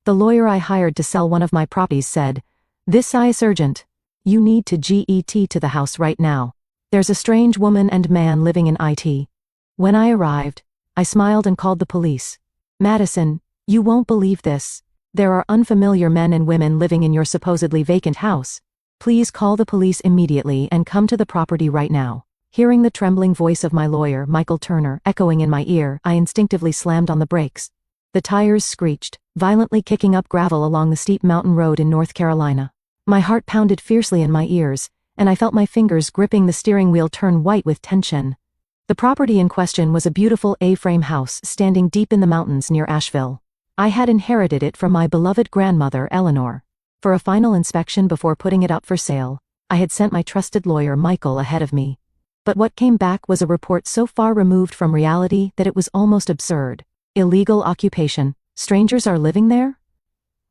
The lawyer I hired to sell one of my properties said, "This is urgent. You need to get to the house right now. There's a strange woman and man living in it." When I arrived, I smiled and called the police. "Madison, you won't believe this. There are unfamiliar men and women living in your supposedly vacant house. Please call the police immediately and come to the property right now." Hearing the trembling voice of my lawyer, Michael Turner, echoing in my ear, I instinctively slammed on the brakes. The tires screeched, violently kicking up gravel along the steep mountain road in North Carolina. My heart pounded fiercely in my ears, and I felt my fingers gripping the steering wheel turn white with tension. The property in question was a beautiful A-frame house standing deep in the mountains near Asheville. I had inherited it from my beloved grandmother, Eleanor. For a final inspection before putting it up for sale, I had sent my trusted lawyer, Michael, ahead of me. But what came back was a report so far removed from reality that it was almost absurd. Illegal occupation. Strangers are living there?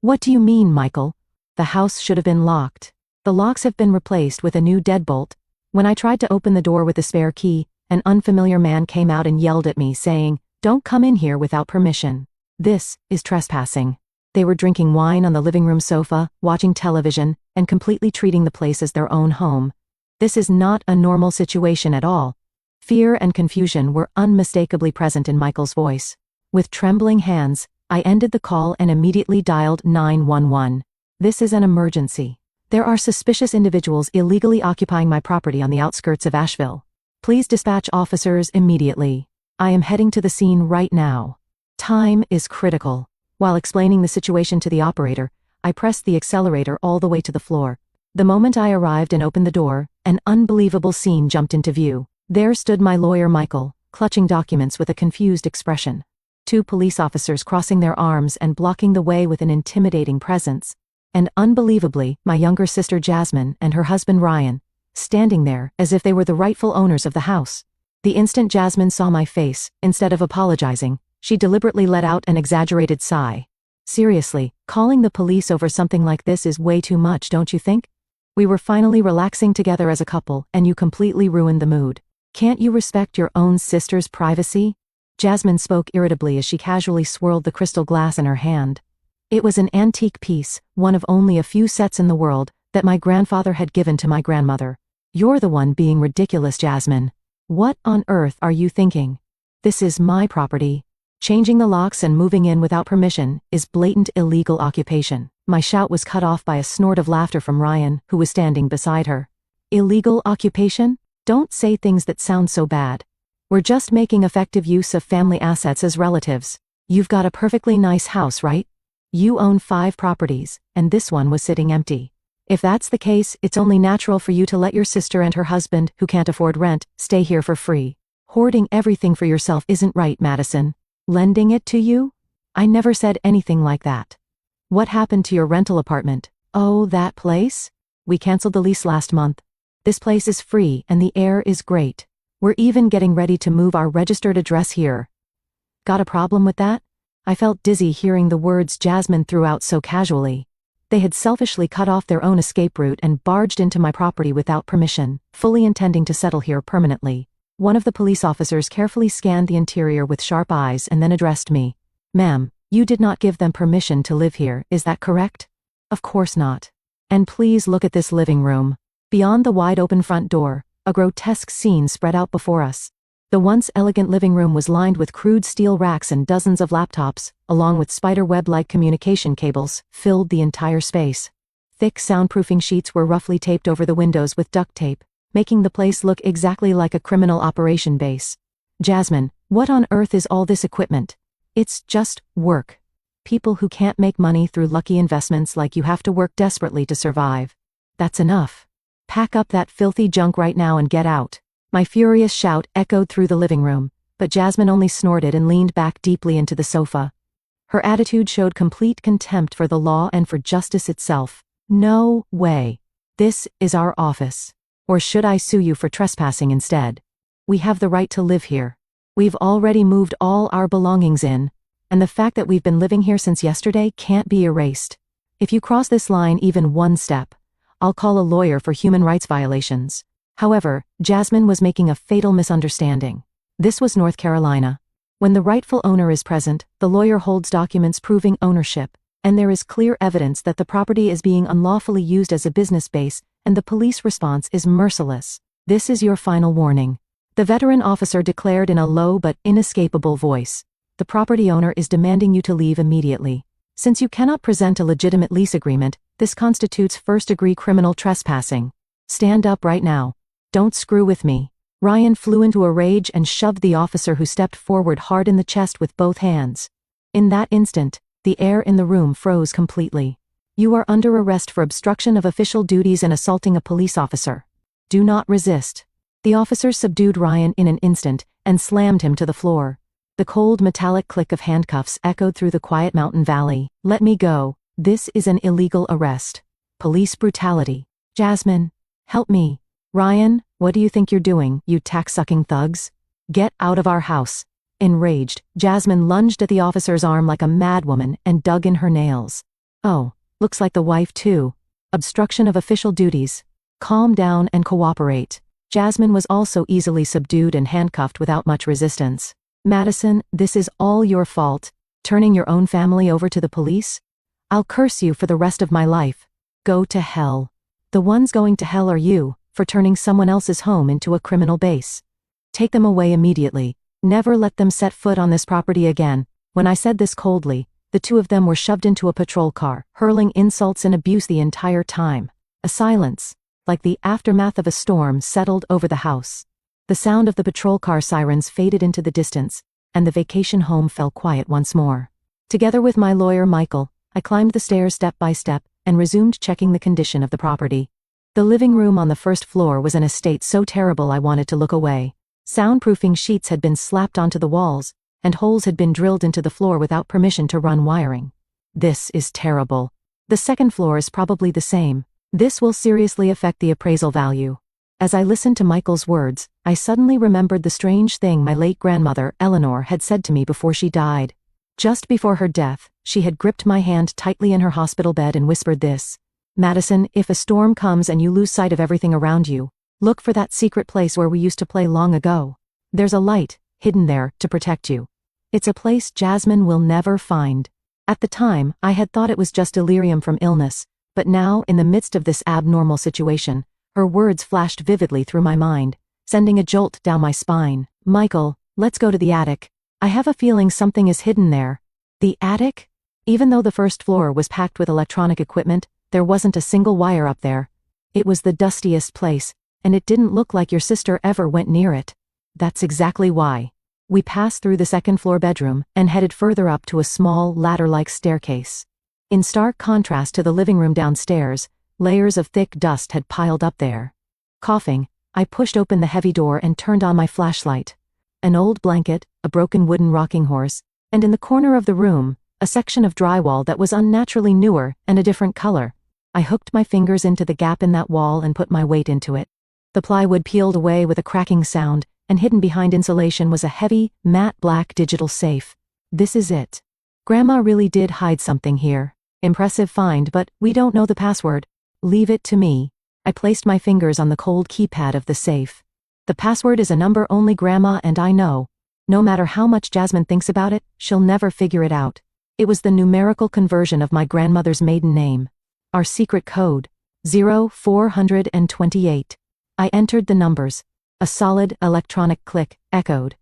What do you mean, Michael? The house should have been locked. The locks have been replaced with a new deadbolt. When I tried to open the door with a spare key, an unfamiliar man came out and yelled at me, saying, "Don't come in here without permission. This is trespassing." They were drinking wine on the living room sofa, watching television, and completely treating the place as their own home. This is not a normal situation at all. Fear and confusion were unmistakably present in Michael's voice. With trembling hands, I ended the call and immediately dialed 911. "This is an emergency. There are suspicious individuals illegally occupying my property on the outskirts of Asheville. Please dispatch officers immediately. I am heading to the scene right now." Time is critical. While explaining the situation to the operator, I pressed the accelerator all the way to the floor. The moment I arrived and opened the door, an unbelievable scene jumped into view. There stood my lawyer, Michael, clutching documents with a confused expression. Two police officers crossing their arms and blocking the way with an intimidating presence. And unbelievably, my younger sister Jasmine and her husband Ryan, standing there as if they were the rightful owners of the house. The instant Jasmine saw my face, instead of apologizing, she deliberately let out an exaggerated sigh. "Seriously, calling the police over something like this is way too much, don't you think? We were finally relaxing together as a couple, and you completely ruined the mood. Can't you respect your own sister's privacy?" Jasmine spoke irritably as she casually swirled the crystal glass in her hand. It was an antique piece, one of only a few sets in the world, that my grandfather had given to my grandmother. "You're the one being ridiculous, Jasmine. What on earth are you thinking? This is my property. Changing the locks and moving in without permission is blatant illegal occupation." My shout was cut off by a snort of laughter from Ryan, who was standing beside her. "Illegal occupation? Don't say things that sound so bad. We're just making effective use of family assets as relatives. You've got a perfectly nice house, right? You own 5 properties, and this one was sitting empty. If that's the case, it's only natural for you to let your sister and her husband, who can't afford rent, stay here for free. Hoarding everything for yourself isn't right, Madison. Lending it to you? I never said anything like that. What happened to your rental apartment? Oh, that place? We canceled the lease last month. This place is free and the air is great. We're even getting ready to move our registered address here." Got a problem with that? I felt dizzy hearing the words Jasmine threw out so casually. They had selfishly cut off their own escape route and barged into my property without permission, fully intending to settle here permanently. One of the police officers carefully scanned the interior with sharp eyes and then addressed me. "Ma'am, you did not give them permission to live here, is that correct?" "Of course not. And please look at this living room." Beyond the wide-open front door, a grotesque scene spread out before us. The once elegant living room was lined with crude steel racks, and dozens of laptops, along with spider-web-like communication cables, filled the entire space. Thick soundproofing sheets were roughly taped over the windows with duct tape, making the place look exactly like a criminal operation base. "Jasmine, what on earth is all this equipment? It's just work. People who can't make money through lucky investments like you have to work desperately to survive. That's enough. Pack up that filthy junk right now and get out." My furious shout echoed through the living room, but Jasmine only snorted and leaned back deeply into the sofa. Her attitude showed complete contempt for the law and for justice itself. "No way. This is our office. Or should I sue you for trespassing instead? We have the right to live here. We've already moved all our belongings in, and the fact that we've been living here since yesterday can't be erased. If you cross this line even one step, I'll call a lawyer for human rights violations." However, Jasmine was making a fatal misunderstanding. This was North Carolina. When the rightful owner is present, the lawyer holds documents proving ownership. And there is clear evidence that the property is being unlawfully used as a business base, and the police response is merciless. This is your final warning. The veteran officer declared in a low but inescapable voice. The property owner is demanding you to leave immediately. Since you cannot present a legitimate lease agreement, this constitutes first-degree criminal trespassing. Stand up right now. Don't screw with me. Ryan flew into a rage and shoved the officer who stepped forward hard in the chest with both hands. In that instant, the air in the room froze completely. You are under arrest for obstruction of official duties and assaulting a police officer. Do not resist. The officer subdued Ryan in an instant and slammed him to the floor. The cold metallic click of handcuffs echoed through the quiet mountain valley. Let me go. This is an illegal arrest. Police brutality. Jasmine, help me. Ryan, what do you think you're doing, you tax-sucking thugs? Get out of our house. Enraged, Jasmine lunged at the officer's arm like a madwoman and dug in her nails. Oh, looks like the wife too. Obstruction of official duties. Calm down and cooperate. Jasmine was also easily subdued and handcuffed without much resistance. Madison, this is all your fault. Turning your own family over to the police? I'll curse you for the rest of my life. Go to hell. The ones going to hell are you, for turning someone else's home into a criminal base. Take them away immediately. Never let them set foot on this property again. When I said this coldly, the two of them were shoved into a patrol car, hurling insults and abuse the entire time. A silence, like the aftermath of a storm, settled over the house. The sound of the patrol car sirens faded into the distance, and the vacation home fell quiet once more. Together with my lawyer Michael, I climbed the stairs step by step and resumed checking the condition of the property. The living room on the first floor was in a state so terrible I wanted to look away. Soundproofing sheets had been slapped onto the walls, and holes had been drilled into the floor without permission to run wiring. This is terrible. The second floor is probably the same. This will seriously affect the appraisal value. As I listened to Michael's words, I suddenly remembered the strange thing my late grandmother, Eleanor, had said to me before she died. Just before her death, she had gripped my hand tightly in her hospital bed and whispered this: Madison, if a storm comes and you lose sight of everything around you, look for that secret place where we used to play long ago. There's a light, hidden there, to protect you. It's a place Jasmine will never find. At the time, I had thought it was just delirium from illness, but now, in the midst of this abnormal situation, her words flashed vividly through my mind, sending a jolt down my spine. Michael, let's go to the attic. I have a feeling something is hidden there. The attic? Even though the first floor was packed with electronic equipment, there wasn't a single wire up there. It was the dustiest place, and it didn't look like your sister ever went near it. That's exactly why. We passed through the second-floor bedroom and headed further up to a small, ladder-like staircase. In stark contrast to the living room downstairs, layers of thick dust had piled up there. Coughing, I pushed open the heavy door and turned on my flashlight. An old blanket, a broken wooden rocking horse, and in the corner of the room, a section of drywall that was unnaturally newer and a different color. I hooked my fingers into the gap in that wall and put my weight into it. The plywood peeled away with a cracking sound, and hidden behind insulation was a heavy, matte black digital safe. This is it. Grandma really did hide something here. Impressive find, but we don't know the password. Leave it to me. I placed my fingers on the cold keypad of the safe. The password is a number only Grandma and I know. No matter how much Jasmine thinks about it, she'll never figure it out. It was the numerical conversion of my grandmother's maiden name. Our secret code. 0428. I entered the numbers. A solid electronic click echoed,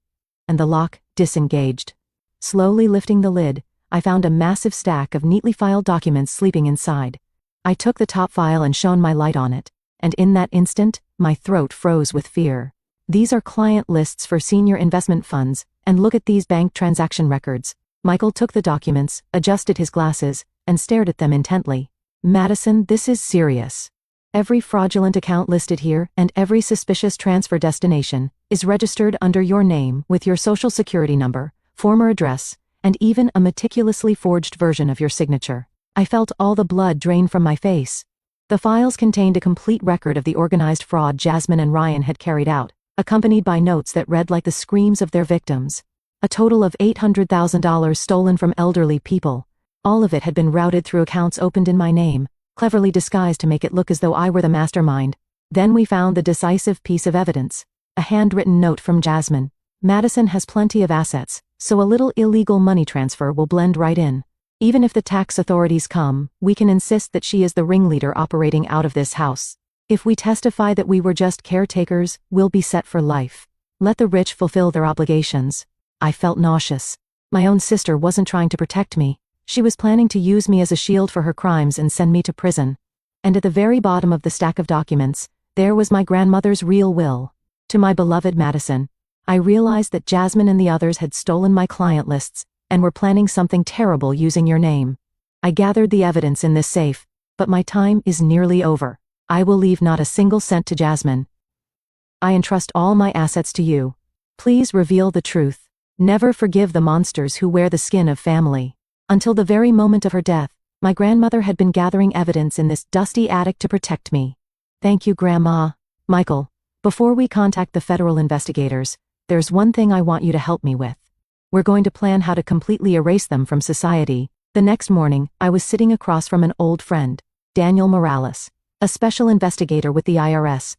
and the lock disengaged. Slowly lifting the lid, I found a massive stack of neatly filed documents sleeping inside. I took the top file and shone my light on it, and in that instant, my throat froze with fear. These are client lists for senior investment funds, and look at these bank transaction records. Michael took the documents, adjusted his glasses, and stared at them intently. Madison, this is serious. Every fraudulent account listed here and every suspicious transfer destination is registered under your name with your social security number, former address, and even a meticulously forged version of your signature. I felt all the blood drain from my face. The files contained a complete record of the organized fraud Jasmine and Ryan had carried out, accompanied by notes that read like the screams of their victims. A total of $800,000 stolen from elderly people. All of it had been routed through accounts opened in my name, cleverly disguised to make it look as though I were the mastermind. Then we found the decisive piece of evidence. A handwritten note from Jasmine. Madison has plenty of assets, so a little illegal money transfer will blend right in. Even if the tax authorities come, we can insist that she is the ringleader operating out of this house. If we testify that we were just caretakers, we'll be set for life. Let the rich fulfill their obligations. I felt nauseous. My own sister wasn't trying to protect me. She was planning to use me as a shield for her crimes and send me to prison. And at the very bottom of the stack of documents, there was my grandmother's real will. To my beloved Madison. I realized that Jasmine and the others had stolen my client lists and were planning something terrible using your name. I gathered the evidence in this safe, but my time is nearly over. I will leave not a single cent to Jasmine. I entrust all my assets to you. Please reveal the truth. Never forgive the monsters who wear the skin of family. Until the very moment of her death, my grandmother had been gathering evidence in this dusty attic to protect me. Thank you, Grandma. Michael, before we contact the federal investigators, there's one thing I want you to help me with. We're going to plan how to completely erase them from society. The next morning, I was sitting across from an old friend, Daniel Morales, a special investigator with the IRS,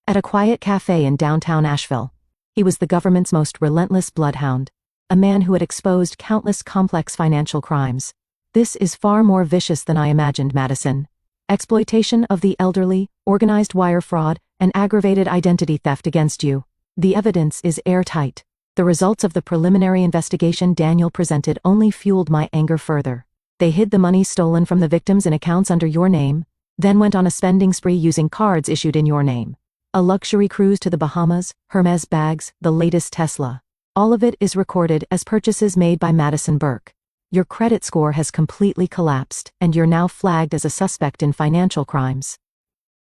at a quiet cafe in downtown Asheville. He was the government's most relentless bloodhound, a man who had exposed countless complex financial crimes. This is far more vicious than I imagined, Madison. Exploitation of the elderly, organized wire fraud, and aggravated identity theft against you. The evidence is airtight. The results of the preliminary investigation Daniel presented only fueled my anger further. They hid the money stolen from the victims in accounts under your name, then went on a spending spree using cards issued in your name. A luxury cruise to the Bahamas, Hermes bags, the latest Tesla. All of it is recorded as purchases made by Madison Burke. Your credit score has completely collapsed, and you're now flagged as a suspect in financial crimes.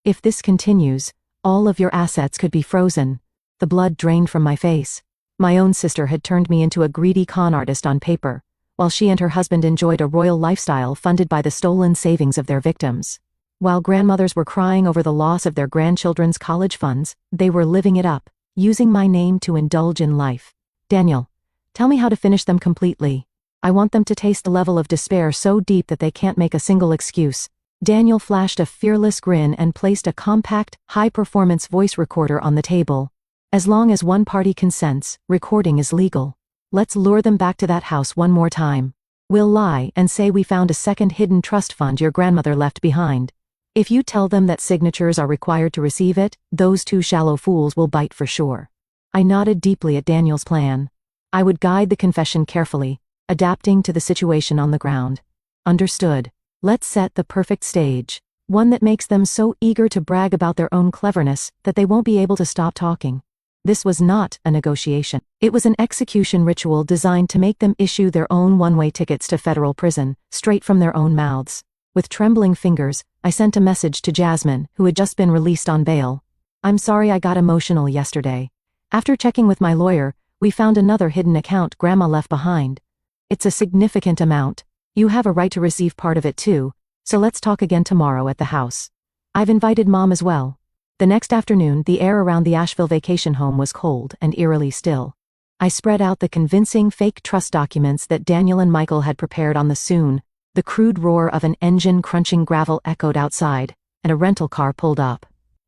If this continues, all of your assets could be frozen. The blood drained from my face. My own sister had turned me into a greedy con artist on paper, while she and her husband enjoyed a royal lifestyle funded by the stolen savings of their victims. While grandmothers were crying over the loss of their grandchildren's college funds, they were living it up, using my name to indulge in life. Daniel, tell me how to finish them completely. I want them to taste a level of despair so deep that they can't make a single excuse. Daniel flashed a fearless grin and placed a compact, high-performance voice recorder on the table. As long as one party consents, recording is legal. Let's lure them back to that house one more time. We'll lie and say we found a second hidden trust fund your grandmother left behind. If you tell them that signatures are required to receive it, those two shallow fools will bite for sure. I nodded deeply at Daniel's plan. I would guide the confession carefully, adapting to the situation on the ground. Understood. Let's set the perfect stage, one that makes them so eager to brag about their own cleverness that they won't be able to stop talking. This was not a negotiation. It was an execution ritual designed to make them issue their own one-way tickets to federal prison, straight from their own mouths. With trembling fingers, I sent a message to Jasmine, who had just been released on bail. I'm sorry I got emotional yesterday. After checking with my lawyer, we found another hidden account Grandma left behind. It's a significant amount. You have a right to receive part of it too, so let's talk again tomorrow at the house. I've invited Mom as well. The next afternoon, the air around the Asheville vacation home was cold and eerily still. I spread out the convincing fake trust documents that Daniel and Michael had prepared on the soon. The crude roar of an engine crunching gravel echoed outside, and a rental car pulled up.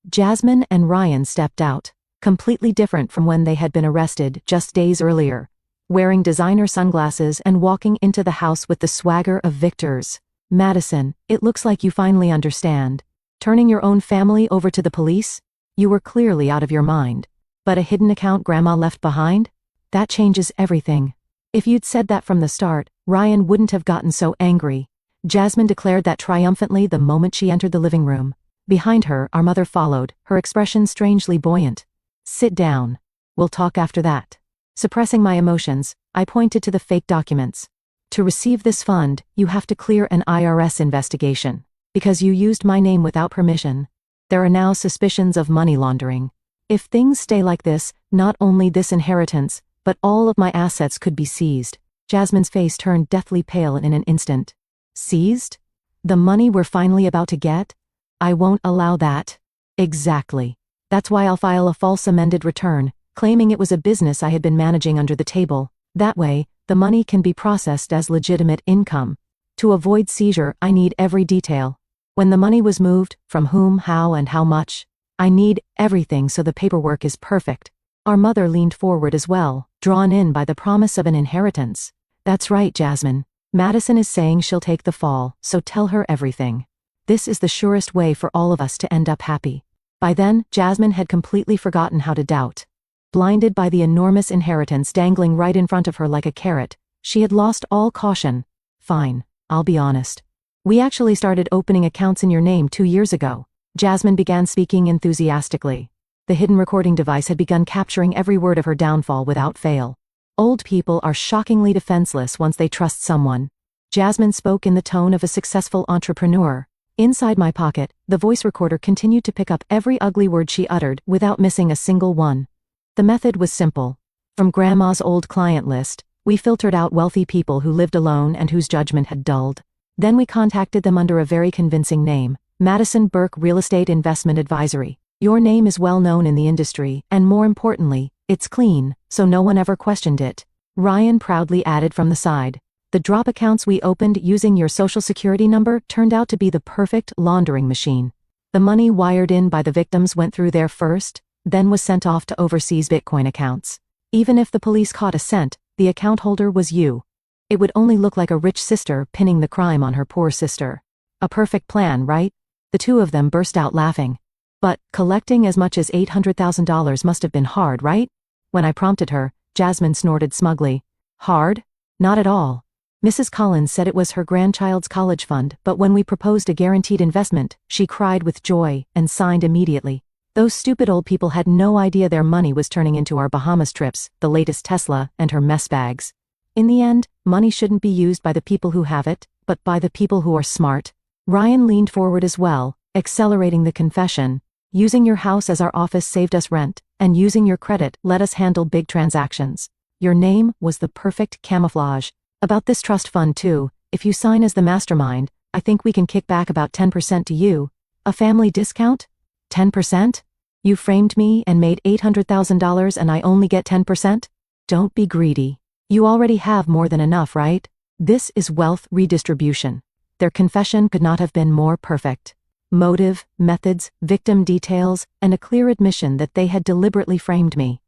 Jasmine and Ryan stepped out, completely different from when they had been arrested just days earlier, wearing designer sunglasses and walking into the house with the swagger of victors. Madison, it looks like you finally understand. Turning your own family over to the police? You were clearly out of your mind. But a hidden account Grandma left behind? That changes everything. If you'd said that from the start, Ryan wouldn't have gotten so angry. Jasmine declared that triumphantly the moment she entered the living room. Behind her, our mother followed, her expression strangely buoyant. Sit down. We'll talk after that. Suppressing my emotions, I pointed to the fake documents. To receive this fund, you have to clear an IRS investigation. Because you used my name without permission. There are now suspicions of money laundering. If things stay like this, not only this inheritance, but all of my assets could be seized. Jasmine's face turned deathly pale in an instant. Seized? The money we're finally about to get? I won't allow that. Exactly. That's why I'll file a false amended return, claiming it was a business I had been managing under the table. That way, the money can be processed as legitimate income. To avoid seizure, I need every detail. When the money was moved, from whom, how, and how much. I need everything so the paperwork is perfect. Our mother leaned forward as well, drawn in by the promise of an inheritance. That's right, Jasmine. Madison is saying she'll take the fall, so tell her everything. This is the surest way for all of us to end up happy. By then, Jasmine had completely forgotten how to doubt. Blinded by the enormous inheritance dangling right in front of her like a carrot, she had lost all caution. Fine, I'll be honest. We actually started opening accounts in your name 2 years ago. Jasmine began speaking enthusiastically. The hidden recording device had begun capturing every word of her downfall without fail. Old people are shockingly defenseless once they trust someone. Jasmine spoke in the tone of a successful entrepreneur. Inside my pocket, the voice recorder continued to pick up every ugly word she uttered without missing a single one. The method was simple. From Grandma's old client list, we filtered out wealthy people who lived alone and whose judgment had dulled. Then we contacted them under a very convincing name, Madison Burke Real Estate Investment Advisory. Your name is well known in the industry, and more importantly, it's clean, so no one ever questioned it. Ryan proudly added from the side. The drop accounts we opened using your social security number turned out to be the perfect laundering machine. The money wired in by the victims went through there first, then was sent off to overseas Bitcoin accounts. Even if the police caught a cent, the account holder was you. It would only look like a rich sister pinning the crime on her poor sister. A perfect plan, right? The two of them burst out laughing. But collecting as much as $800,000 must have been hard, right? When I prompted her, Jasmine snorted smugly. Hard? Not at all. Mrs. Collins said it was her grandchild's college fund, but when we proposed a guaranteed investment, she cried with joy and signed immediately. Those stupid old people had no idea their money was turning into our Bahamas trips, the latest Tesla, and her mess bags. In the end, money shouldn't be used by the people who have it, but by the people who are smart. Ryan leaned forward as well, accelerating the confession. Using your house as our office saved us rent, and using your credit let us handle big transactions. Your name was the perfect camouflage. About this trust fund too, if you sign as the mastermind, I think we can kick back about 10% to you. A family discount? 10%? You framed me and made $800,000 and I only get 10%? Don't be greedy. You already have more than enough, right? This is wealth redistribution. Their confession could not have been more perfect. Motive, methods, victim details, and a clear admission that they had deliberately framed me.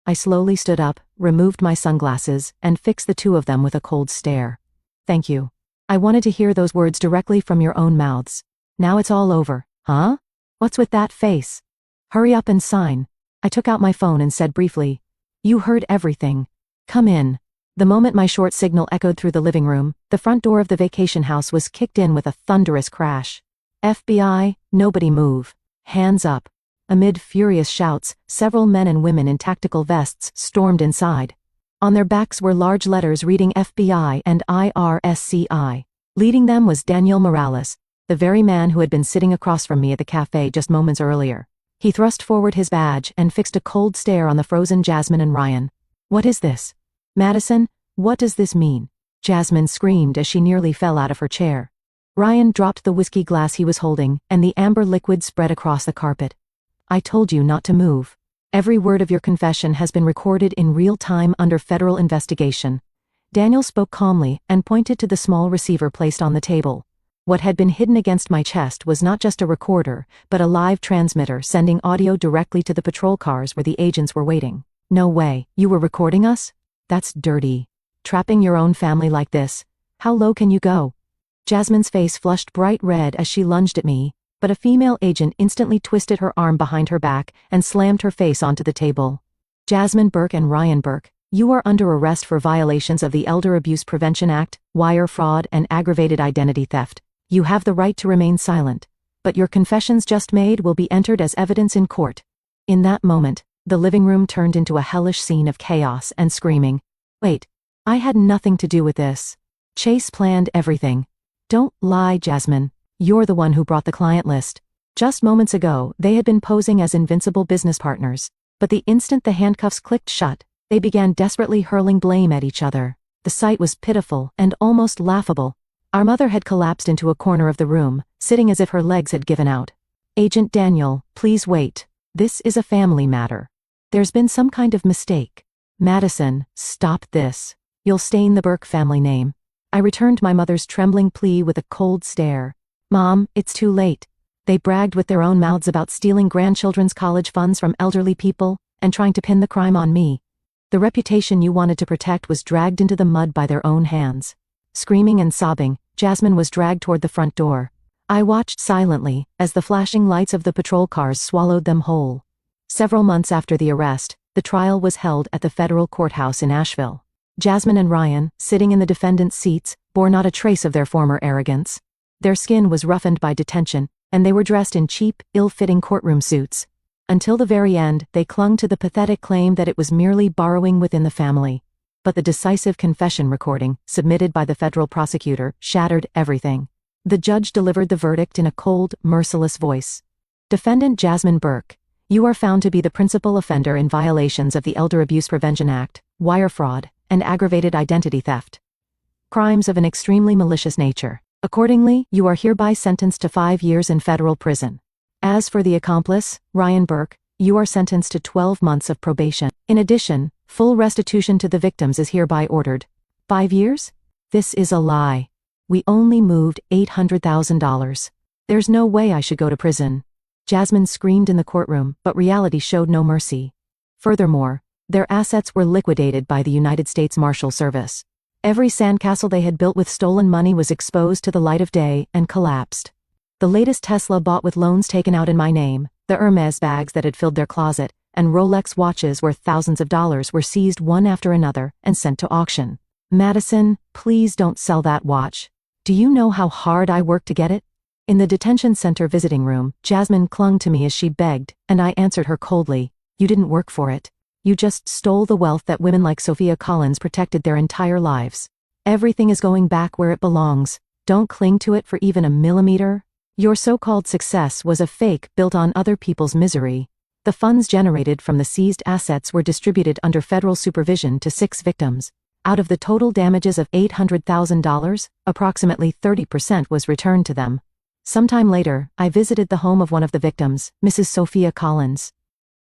I slowly stood up, removed my sunglasses, and fixed the two of them with a cold stare. Thank you. I wanted to hear those words directly from your own mouths. Now it's all over, huh? What's with that face? Hurry up and sign. I took out my phone and said briefly, You heard everything. Come in. The moment my short signal echoed through the living room, the front door of the vacation house was kicked in with a thunderous crash. FBI, nobody move. Hands up. Amid furious shouts, several men and women in tactical vests stormed inside. On their backs were large letters reading FBI and IRSCI. Leading them was Daniel Morales, the very man who had been sitting across from me at the cafe just moments earlier. He thrust forward his badge and fixed a cold stare on the frozen Jasmine and Ryan. What is this? Madison, what does this mean? Jasmine screamed as she nearly fell out of her chair. Ryan dropped the whiskey glass he was holding, and the amber liquid spread across the carpet. I told you not to move. Every word of your confession has been recorded in real time under federal investigation. Daniel spoke calmly and pointed to the small receiver placed on the table. What had been hidden against my chest was not just a recorder, but a live transmitter sending audio directly to the patrol cars where the agents were waiting. No way, you were recording us? That's dirty. Trapping your own family like this. How low can you go? Jasmine's face flushed bright red as she lunged at me, but a female agent instantly twisted her arm behind her back and slammed her face onto the table. Jasmine Burke and Ryan Burke, you are under arrest for violations of the Elder Abuse Prevention Act, wire fraud, and aggravated identity theft. You have the right to remain silent, but your confessions just made will be entered as evidence in court. In that moment, the living room turned into a hellish scene of chaos and screaming. Wait, I had nothing to do with this. Chase planned everything. Don't lie, Jasmine. You're the one who brought the client list. Just moments ago, they had been posing as invincible business partners, but the instant the handcuffs clicked shut, they began desperately hurling blame at each other. The sight was pitiful and almost laughable. Our mother had collapsed into a corner of the room, sitting as if her legs had given out. Agent Daniel, please wait. This is a family matter. There's been some kind of mistake. Madison, stop this. You'll stain the Burke family name. I returned my mother's trembling plea with a cold stare. Mom, it's too late. They bragged with their own mouths about stealing grandchildren's college funds from elderly people and trying to pin the crime on me. The reputation you wanted to protect was dragged into the mud by their own hands. Screaming and sobbing, Jasmine was dragged toward the front door. I watched silently as the flashing lights of the patrol cars swallowed them whole. Several months after the arrest, the trial was held at the federal courthouse in Asheville. Jasmine and Ryan, sitting in the defendant's seats, bore not a trace of their former arrogance. Their skin was roughened by detention, and they were dressed in cheap, ill-fitting courtroom suits. Until the very end, they clung to the pathetic claim that it was merely borrowing within the family. But the decisive confession recording, submitted by the federal prosecutor, shattered everything. The judge delivered the verdict in a cold, merciless voice. Defendant Jasmine Burke, you are found to be the principal offender in violations of the Elder Abuse Prevention Act, wire fraud, and aggravated identity theft. Crimes of an extremely malicious nature. Accordingly, you are hereby sentenced to 5 years in federal prison. As for the accomplice, Ryan Burke, you are sentenced to 12 months of probation. In addition, full restitution to the victims is hereby ordered. 5 years? This is a lie. We only moved $800,000. There's no way I should go to prison. Jasmine screamed in the courtroom, but reality showed no mercy. Furthermore, their assets were liquidated by the United States Marshal Service. Every sandcastle they had built with stolen money was exposed to the light of day and collapsed. The latest Tesla bought with loans taken out in my name, the Hermes bags that had filled their closet, and Rolex watches worth thousands of dollars were seized one after another and sent to auction. Madison, please don't sell that watch. Do you know how hard I worked to get it? In the detention center visiting room, Jasmine clung to me as she begged, and I answered her coldly. You didn't work for it. You just stole the wealth that women like Sophia Collins protected their entire lives. Everything is going back where it belongs. Don't cling to it for even a millimeter. Your so-called success was a fake built on other people's misery. The funds generated from the seized assets were distributed under federal supervision to 6 victims. Out of the total damages of $800,000, approximately 30% was returned to them. Sometime later, I visited the home of one of the victims, Mrs. Sophia Collins.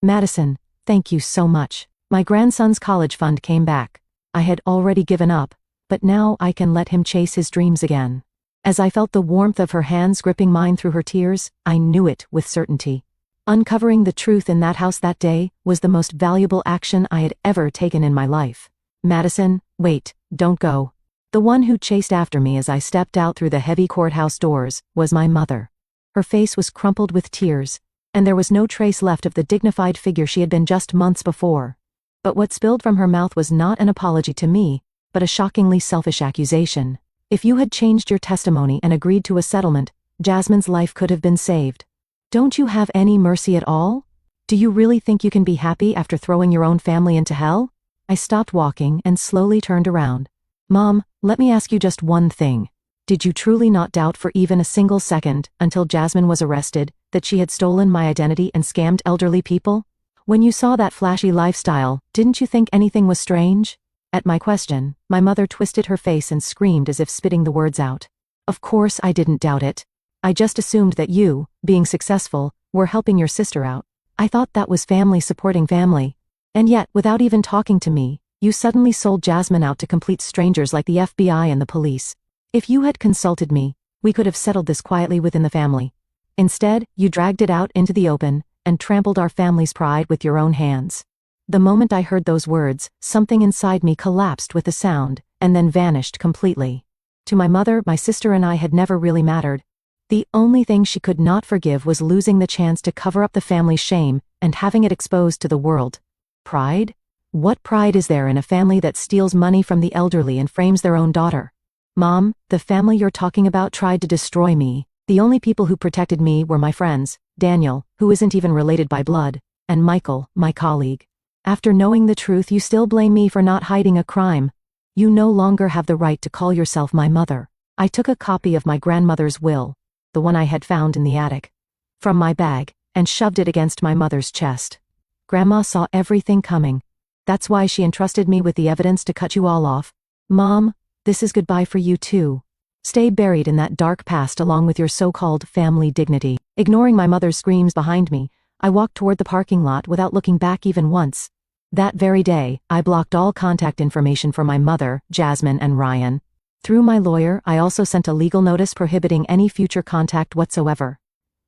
Madison, thank you so much. My grandson's college fund came back. I had already given up, but now I can let him chase his dreams again. As I felt the warmth of her hands gripping mine through her tears, I knew it with certainty. Uncovering the truth in that house that day was the most valuable action I had ever taken in my life. Madison, wait, don't go. The one who chased after me as I stepped out through the heavy courthouse doors was my mother. Her face was crumpled with tears, and there was no trace left of the dignified figure she had been just months before. But what spilled from her mouth was not an apology to me, but a shockingly selfish accusation. If you had changed your testimony and agreed to a settlement, Jasmine's life could have been saved. Don't you have any mercy at all? Do you really think you can be happy after throwing your own family into hell? I stopped walking and slowly turned around. Mom, let me ask you just one thing. Did you truly not doubt for even a single second, until Jasmine was arrested, that she had stolen my identity and scammed elderly people? When you saw that flashy lifestyle, didn't you think anything was strange? At my question, my mother twisted her face and screamed as if spitting the words out. Of course I didn't doubt it. I just assumed that you, being successful, were helping your sister out. I thought that was family supporting family. And yet, without even talking to me, you suddenly sold Jasmine out to complete strangers like the FBI and the police. If you had consulted me, we could have settled this quietly within the family. Instead, you dragged it out into the open and trampled our family's pride with your own hands. The moment I heard those words, something inside me collapsed with the sound and then vanished completely. To my mother, my sister and I had never really mattered. The only thing she could not forgive was losing the chance to cover up the family's shame and having it exposed to the world. Pride? What pride is there in a family that steals money from the elderly and frames their own daughter? Mom, the family you're talking about tried to destroy me. The only people who protected me were my friends, Daniel, who isn't even related by blood, and Michael, my colleague. After knowing the truth, you still blame me for not hiding a crime. You no longer have the right to call yourself my mother. I took a copy of my grandmother's will, the one I had found in the attic, from my bag, and shoved it against my mother's chest. Grandma saw everything coming. That's why she entrusted me with the evidence to cut you all off. Mom, this is goodbye for you too. Stay buried in that dark past along with your so-called family dignity. Ignoring my mother's screams behind me, I walked toward the parking lot without looking back even once. That very day, I blocked all contact information for my mother, Jasmine, and Ryan. Through my lawyer, I also sent a legal notice prohibiting any future contact whatsoever.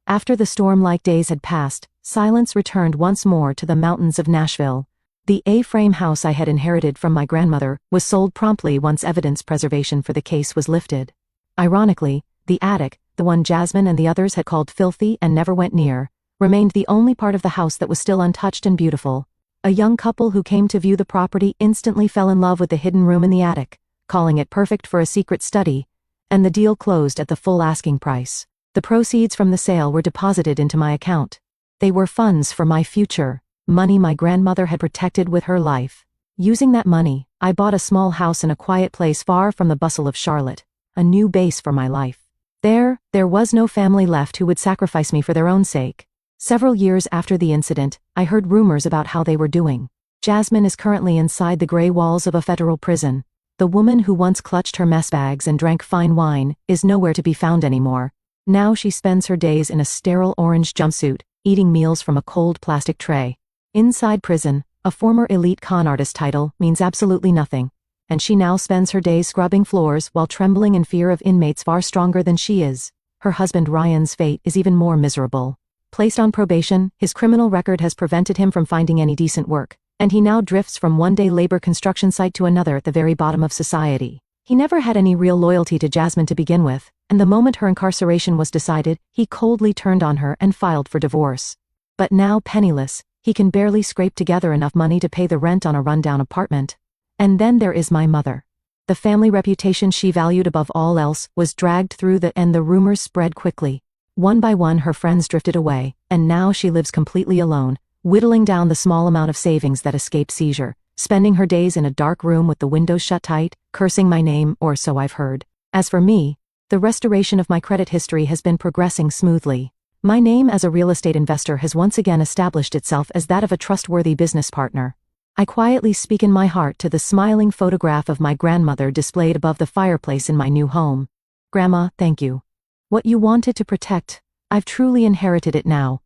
After the storm-like days had passed, silence returned once more to the mountains of Nashville. The A-frame house I had inherited from my grandmother was sold promptly once evidence preservation for the case was lifted. Ironically, the attic, the one Jasmine and the others had called filthy and never went near, remained the only part of the house that was still untouched and beautiful. A young couple who came to view the property instantly fell in love with the hidden room in the attic, calling it perfect for a secret study, and the deal closed at the full asking price. The proceeds from the sale were deposited into my account. They were funds for my future, money my grandmother had protected with her life. Using that money, I bought a small house in a quiet place far from the bustle of Charlotte, a new base for my life. There was no family left who would sacrifice me for their own sake. Several years after the incident, I heard rumors about how they were doing. Jasmine is currently inside the gray walls of a federal prison. The woman who once clutched her mess bags and drank fine wine is nowhere to be found anymore. Now she spends her days in a sterile orange jumpsuit, eating meals from a cold plastic tray. Inside prison, a former elite con artist title means absolutely nothing, and she now spends her days scrubbing floors while trembling in fear of inmates far stronger than she is. Her husband Ryan's fate is even more miserable. Placed on probation, his criminal record has prevented him from finding any decent work, and he now drifts from one day labor construction site to another at the very bottom of society. He never had any real loyalty to Jasmine to begin with, and the moment her incarceration was decided, he coldly turned on her and filed for divorce. But now penniless, he can barely scrape together enough money to pay the rent on a rundown apartment. And then there is my mother. The family reputation she valued above all else was dragged through and the rumors spread quickly. One by one her friends drifted away, and now she lives completely alone, whittling down the small amount of savings that escaped seizure, spending her days in a dark room with the windows shut tight, cursing my name, or so I've heard. As for me, the restoration of my credit history has been progressing smoothly. My name as a real estate investor has once again established itself as that of a trustworthy business partner. I quietly speak in my heart to the smiling photograph of my grandmother displayed above the fireplace in my new home. Grandma, thank you. What you wanted to protect, I've truly inherited it now,